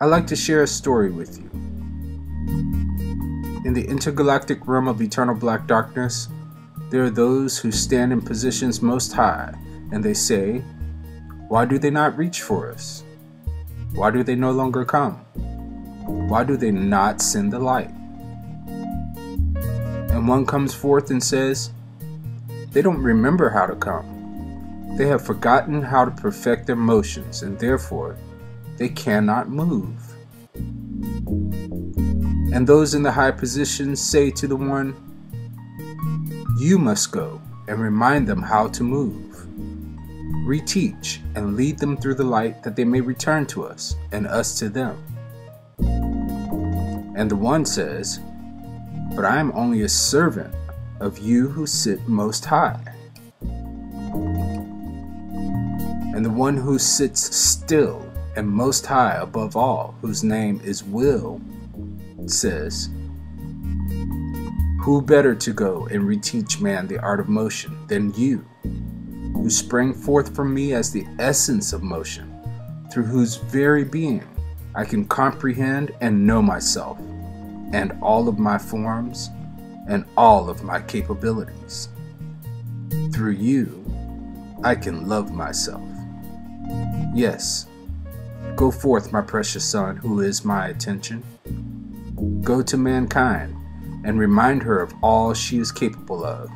I'd like to share a story with you. In the intergalactic realm of eternal black darkness, there are those who stand in positions most high, and they say, "Why do they not reach for us? Why do they no longer come? Why do they not send the light?" And one comes forth and says, they don't remember how to come. They have forgotten how to perfect their motions, and therefore they cannot move. And those in the high positions say to the one, "You must go and remind them how to move. Reteach and lead them through the light that they may return to us and us to them." And the one says, "But I am only a servant of you who sit most high." And the one who sits still and most high above all, whose name is Will, says, "Who better to go and reteach man the art of motion than you, who sprang forth from me as the essence of motion, through whose very being I can comprehend and know myself, and all of my forms, and all of my capabilities. Through you, I can love myself. Yes, go forth, my precious son, who is my attention. Go to mankind and remind her of all she is capable of.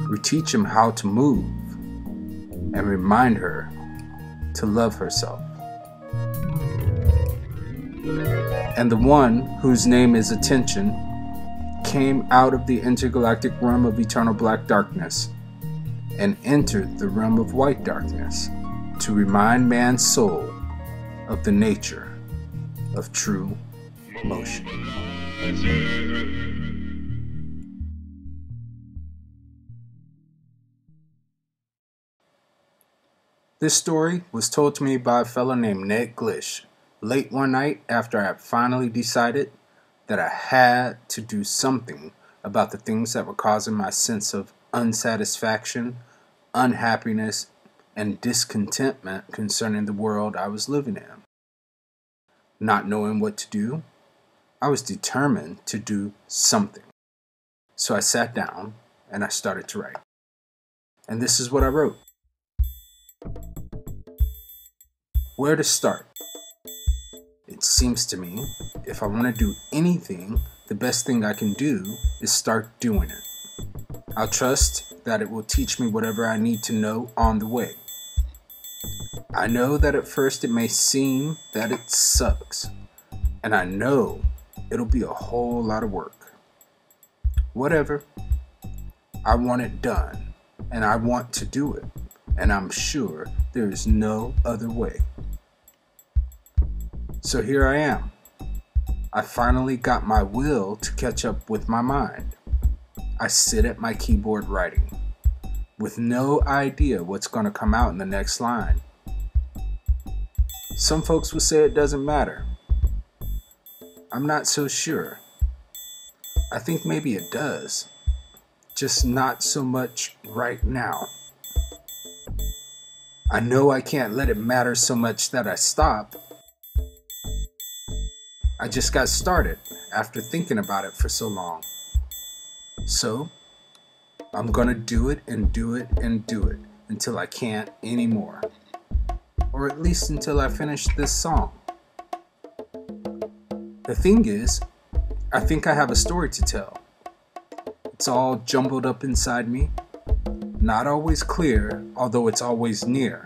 Reteach him how to move and remind her to love herself." And the one whose name is Attention came out of the intergalactic realm of eternal black darkness and entered the realm of white darkness to remind man's soul of the nature of true motion. This story was told to me by a fellow named Ned Glish late one night after I had finally decided that I had to do something about the things that were causing my sense of unsatisfaction, unhappiness, and discontentment concerning the world I was living in. Not knowing what to do, I was determined to do something. So I sat down and I started to write. And this is what I wrote. Where to start? It seems to me, if I want to do anything, the best thing I can do is start doing it. I'll trust that it will teach me whatever I need to know on the way. I know that at first it may seem that it sucks, and I know it'll be a whole lot of work. Whatever. I want it done, and I want to do it, and I'm sure there is no other way. So here I am. I finally got my will to catch up with my mind. I sit at my keyboard writing, with no idea what's going to come out in the next line. Some folks will say it doesn't matter. I'm not so sure. I think maybe it does, just not so much right now. I know I can't let it matter so much that I stop. I just got started after thinking about it for so long. So, I'm gonna do it and do it and do it until I can't anymore. Or at least until I finish this song. The thing is, I think I have a story to tell. It's all jumbled up inside me, not always clear, although it's always near.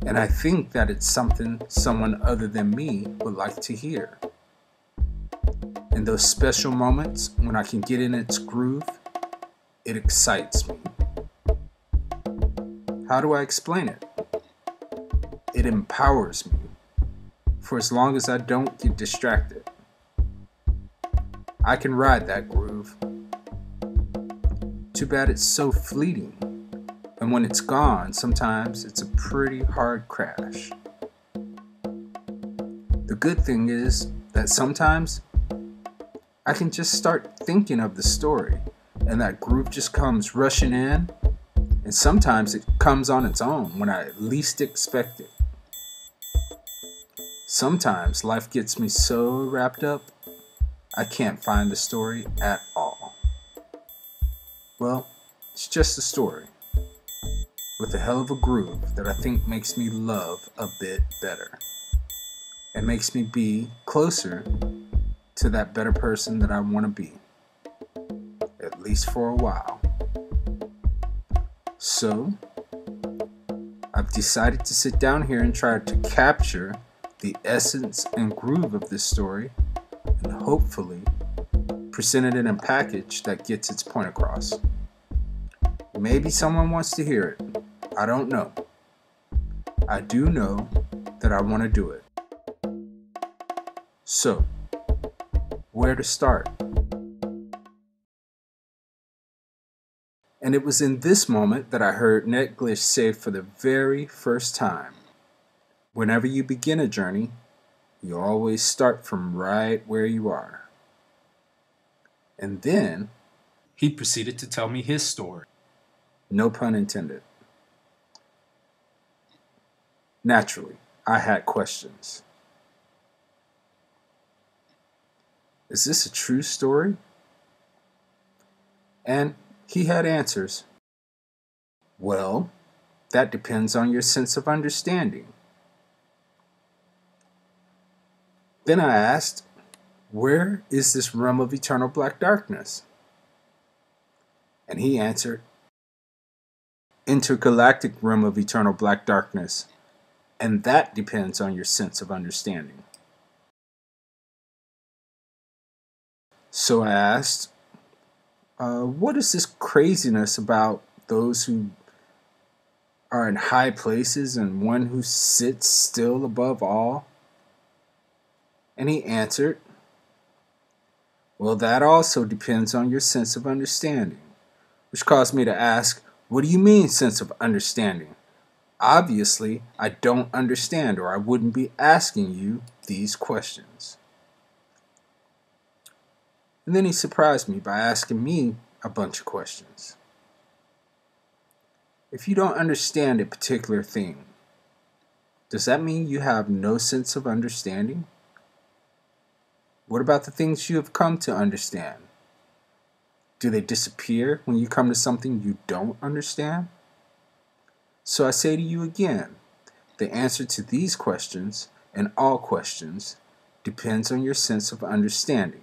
And I think that it's something someone other than me would like to hear. In those special moments when I can get in its groove, it excites me. How do I explain it? It empowers me, for as long as I don't get distracted. I can ride that groove. Too bad it's so fleeting. And when it's gone, sometimes it's a pretty hard crash. The good thing is that sometimes I can just start thinking of the story, and that groove just comes rushing in, and sometimes it comes on its own when I least expect it. Sometimes life gets me so wrapped up, I can't find the story at all. Well, it's just a story with a hell of a groove that I think makes me love a bit better. It makes me be closer to that better person that I want to be, at least for a while. So, I've decided to sit down here and try to capture the essence and groove of this story and hopefully present it in a package that gets its point across. Maybe someone wants to hear it. I don't know. I do know that I want to do it. So, where to start? And it was in this moment that I heard Ned Glish say for the very first time, whenever you begin a journey, you always start from right where you are. And then he proceeded to tell me his story. No pun intended. Naturally, I had questions. Is this a true story? And he had answers. Well, that depends on your sense of understanding. Then I asked, where is this realm of eternal black darkness? And he answered, intergalactic realm of eternal black darkness, and that depends on your sense of understanding. So I asked, what is this craziness about those who are in high places and one who sits still above all? And he answered, well, that also depends on your sense of understanding, which caused me to ask, what do you mean sense of understanding? Obviously, I don't understand, or I wouldn't be asking you these questions. And then he surprised me by asking me a bunch of questions. If you don't understand a particular thing, does that mean you have no sense of understanding? What about the things you have come to understand? Do they disappear when you come to something you don't understand? So I say to you again, the answer to these questions and all questions depends on your sense of understanding.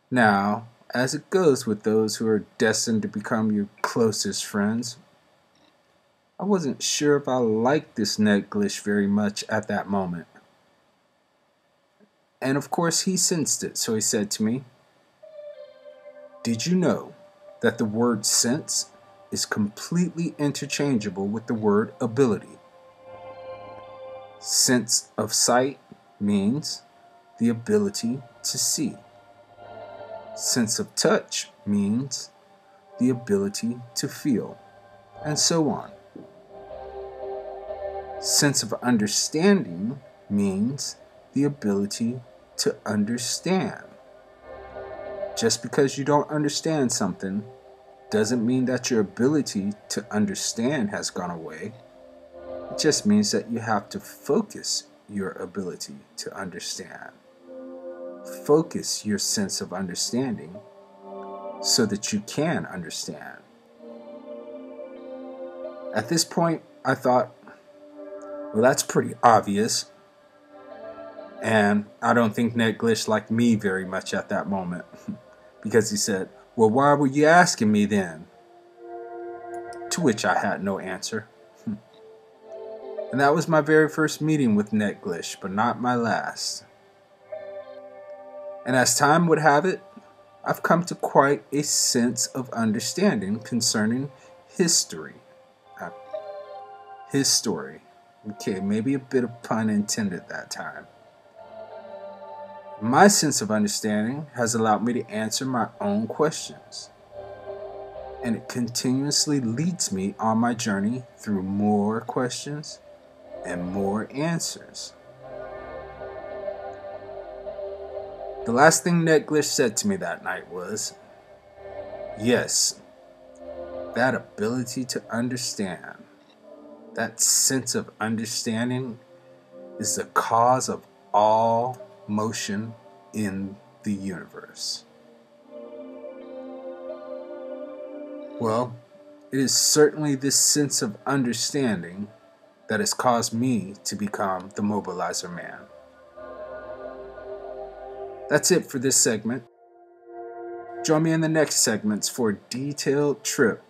Now, as it goes with those who are destined to become your closest friends, I wasn't sure if I liked this Ned Glish very much at that moment. And of course he sensed it, so he said to me, did you know that the word sense is completely interchangeable with the word ability? Sense of sight means the ability to see. Sense of touch means the ability to feel, and so on. Sense of understanding means the ability to understand. Just because you don't understand something doesn't mean that your ability to understand has gone away. It just means that you have to focus your ability to understand. Focus your sense of understanding so that you can understand. At this point, I thought, well, that's pretty obvious. And I don't think Ned Glish liked me very much at that moment because he said, well, why were you asking me then? To which I had no answer. And that was my very first meeting with Ned Glish, but not my last. And as time would have it, I've come to quite a sense of understanding concerning history. His story. Okay, maybe a bit of pun intended that time. My sense of understanding has allowed me to answer my own questions. And it continuously leads me on my journey through more questions and more answers. The last thing Ned Glish said to me that night was, yes, that ability to understand, that sense of understanding is the cause of all motion in the universe. Well, it is certainly this sense of understanding that has caused me to become the Mobilizer Man. That's it for this segment. Join me in the next segments for a detailed trip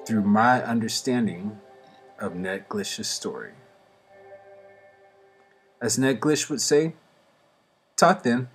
through my understanding of Ned Glish's story. As Ned Glish would say, "Talk then."